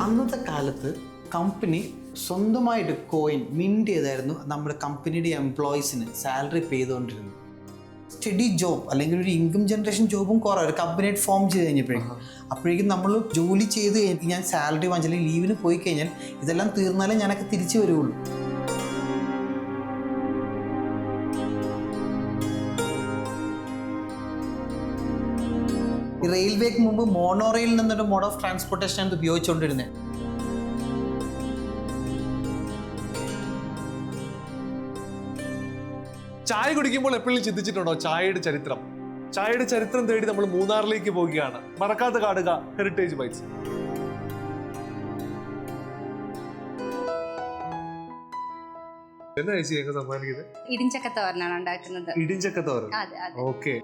അന്നത്തെ കാലത്ത് കമ്പനി സ്വന്തമായിട്ട് കോയിൻ മിൻറ്റ് ചെയ്തായിരുന്നു നമ്മുടെ കമ്പനിയുടെ എംപ്ലോയീസിന് സാലറി പേ ചെയ്തുകൊണ്ടിരുന്നത്. സ്റ്റഡി ജോബ് അല്ലെങ്കിൽ ഒരു ഇൻകം ജനറേഷൻ ജോബും കുറവാണ്. ഒരു കമ്പനിയായിട്ട് ഫോം ചെയ്ത് അപ്പോഴേക്കും നമ്മൾ ജോലി ചെയ്ത് ഞാൻ സാലറി വാങ്ങിച്ച അല്ലെങ്കിൽ ലീവിന് പോയി കഴിഞ്ഞാൽ ഇതെല്ലാം തീർന്നാലേ ഞാനൊക്കെ തിരിച്ചു വരുള്ളൂ. ഈ റെയിൽവേക്ക് മുമ്പ് മോണോറെയിൽ നിന്നൊരു മോഡ് ഓഫ് ട്രാൻസ്പോർട്ടേഷൻ ആണ് ഉപയോഗിച്ചുകൊണ്ടിരുന്നത്. ചായ കുടിക്കുമ്പോൾ എപ്പോഴും ചിന്തിച്ചിട്ടുണ്ടോ ചായയുടെ ചരിത്രം? ചായയുടെ ചരിത്രം തേടി നമ്മൾ മൂന്നാറിലേക്ക് പോവുകയാണ്. മറക്കാതെ കാണുക ഹെറിറ്റേജ് ബൈറ്റ്സ്. എന്താ ചേച്ചി സമ്മാനിക്കുന്നത്? ഇടിഞ്ചക്കത്തോരനാണ് ഉണ്ടാക്കുന്നത്. ഇടിഞ്ചക്കത്തോരൻ. അതെ. ഓക്കെ.